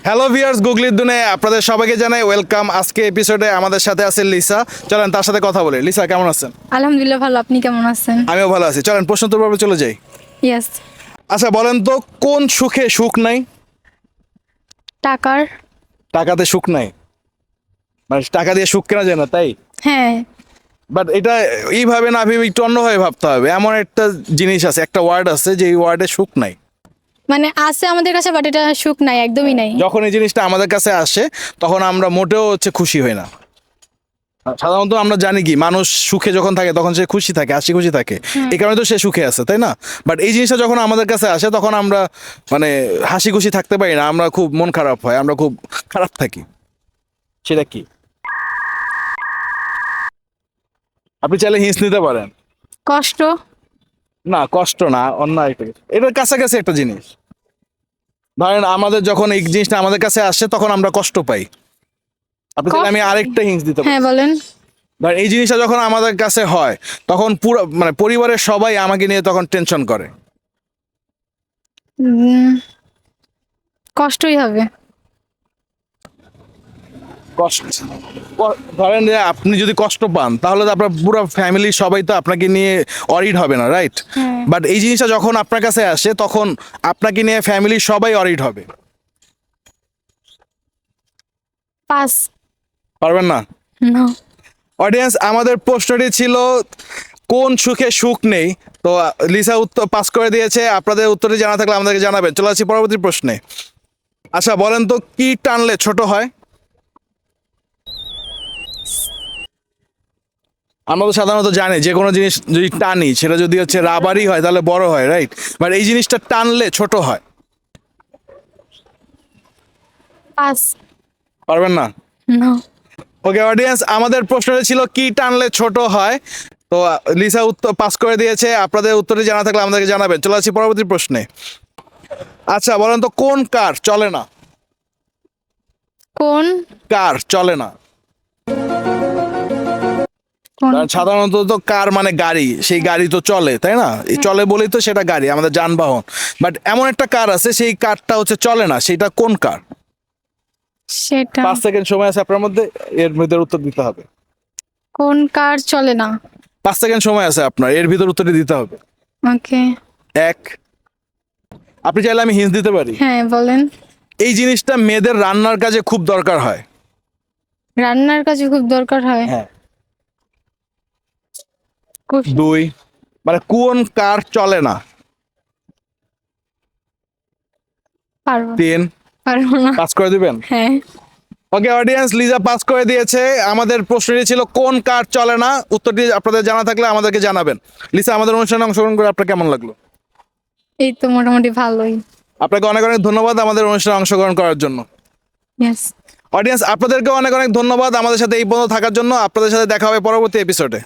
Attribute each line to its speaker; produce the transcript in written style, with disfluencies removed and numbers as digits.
Speaker 1: Hello viewers, গুগলির দুনিয়ায় আপনাদের সবাইকে জানাই ওয়েলকাম। আজকে এপিসোডে আমাদের সাথে আছে লিসা। চলেন তার সাথে কথা বলি। লিসা, কেমন আছেন?
Speaker 2: আলহামদুলিল্লাহ ভালো। আপনি কেমন আছেন?
Speaker 1: আমিও ভালো আছি। চলেন প্রশ্নোত্তর পর্বে চলে যাই।
Speaker 2: ইয়েস।
Speaker 1: আচ্ছা বলেন তো, কোন সুখে সুখ নাই?
Speaker 2: টাকার।
Speaker 1: টাকাতে সুখ নাই? মানে টাকা দিয়ে সুখ কেনা যায় না, তাই?
Speaker 2: হ্যাঁ।
Speaker 1: বাট এটা এইভাবে না ভেবে একটু অন্যভাবে ভাবতে হবে। এমন একটা জিনিস আছে, একটা ওয়ার্ড আছে যে এই ওয়ার্ডে সুখ নাই।
Speaker 2: মানে আছে আমাদের কাছে, বাট এটা সুখ নাই, একদমই নাই।
Speaker 1: যখন এই জিনিসটা আমাদের কাছে আসে তখন আমরা মোটেও খুশি হই না। সাধারণত আমরা জানি কি, মানুষ সুখে যখন থাকে তখন সে খুশি থাকে, হাসি খুশি থাকে, এই কারণে তো সে সুখে আছে, তাই না? বাট এই জিনিসটা যখন আমাদের কাছে আসে তখন আমরা মানে হাসি খুশি থাকতে পারি না, আমরা খুব মন খারাপ হয়, আমরা খুব খারাপ থাকি। সেটা কি? আপনি চাইলে হিন্স নিতে পারেন।
Speaker 2: কষ্ট।
Speaker 1: না, কষ্ট না, অন্য একটা কিছু। এটার কাছাকাছি একটা জিনিস। ধরেন আমাদের যখন এই জিনিসটা আমাদের কাছে আসে তখন আমরা কষ্ট পাই। আপনি চাইলে আমি আরেকটা হিন্স দিতে পারি।
Speaker 2: হ্যাঁ বলেন।
Speaker 1: ধর এই জিনিসটা যখন আমাদের কাছে হয় তখন পুরো মানে পরিবারের সবাই আমাকে নিয়ে তখন টেনশন করে।
Speaker 2: উম, কষ্টই হবে।
Speaker 1: কষ্ট। ধরেন যে আপনি যদি কষ্ট পান তাহলে তো আপনার পুরো ফ্যামিলি সবাই তো আপনাকে নিয়ে অরিড হবে না, রাইট?
Speaker 2: হ্যাঁ।
Speaker 1: বাট এই জিনিসটা যখন আপনার কাছে আসে তখন আপনাকে নিয়ে ফ্যামিলি সবাই অরিড হবে।
Speaker 2: পাস।
Speaker 1: পারবেন না?
Speaker 2: নো।
Speaker 1: অডিয়েন্স, আমাদের প্রশ্নটি ছিল কোন সুখে সুখ নেই। তো লিসা উত্তর পাস করে দিয়েছে। আপনাদের উত্তরটি জানা থাকলে আমাদেরকে জানাবেন। চলে আসছি পরবর্তী প্রশ্নে। আচ্ছা বলেন তো, কি টানলে ছোট হয়? আমরা তো সাধারণত জানি যে কোনো জিনিস যদি টানি সেটা যদি রাবারই হয় তাহলে বড় হয়, রাইট? বাট এই জিনিসটা টানলে ছোট হয়।
Speaker 2: পাস।
Speaker 1: পারবেন না?
Speaker 2: নো।
Speaker 1: ওকে অডিয়েন্স, আমাদের প্রশ্নটি ছিল কি টানলে ছোট হয়। তো লিসা উত্তর পাস করে দিয়েছে। আপনাদের উত্তরটি জানা থাকলে আমাদেরকে জানাবেন। চলে আসছি পরবর্তী প্রশ্নে। আচ্ছা বলেন তো, কোন কার চলে না?
Speaker 2: কোন
Speaker 1: কার চলে না?
Speaker 2: কোন
Speaker 1: কারণ সাধারণত তো কার মানে গাড়ি, সেই গাড়ি তো চলে, তাই না? এই চলে বলেই তো সেটা গাড়ি, আমাদের যানবাহন। বাট এমন একটা কার আছে সেই কারটা চলে না, সেটা কোন কার?
Speaker 2: সেটা
Speaker 1: 5 সেকেন্ড সময় আছে আপনার মধ্যে, এর ভিতরে উত্তর দিতে হবে।
Speaker 2: কোন কার চলে না?
Speaker 1: 5 সেকেন্ড সময় আছে আপনার, এর ভিতর উত্তরটি দিতে হবে।
Speaker 2: ওকে।
Speaker 1: এক। আপনি চাইলে আমি হিন্স দিতে পারি।
Speaker 2: হ্যাঁ বলেন।
Speaker 1: এই জিনিসটা মেয়েদের রান্নার কাজে খুব দরকার হয়।
Speaker 2: রান্নার কাজে খুব দরকার হয়।
Speaker 1: হ্যাঁ।
Speaker 2: কুস-
Speaker 1: 2, মানে কোন কার চলে না?
Speaker 2: পারবো
Speaker 1: 3।
Speaker 2: পারবো না।
Speaker 1: পাস করে দিবেন?
Speaker 2: হ্যাঁ।
Speaker 1: ওকে অডিয়েন্স, লিজা পাস করে দিয়েছে। আমাদের প্রশ্নটি ছিল কোন কার চলে না। উত্তরটি আপনাদের জানা থাকলে আমাদেরকে জানাবেন। লিসা, আমাদের অনুষ্ঠানে অংশগ্রহণ করে আপনার কেমন লাগলো?
Speaker 2: এই তো মোটামুটি ভালোই।
Speaker 1: আপনাকে অনেক অনেক ধন্যবাদ আমাদের অনুষ্ঠানে অংশগ্রহণ করার জন্য।
Speaker 2: ইয়েস।
Speaker 1: অডিয়েন্স, আপনাদেরকেও অনেক অনেক ধন্যবাদ আমাদের সাথে এই পর্যন্ত থাকার জন্য। আপনাদের সাথে দেখা হবে পরবর্তী এপিসোডে।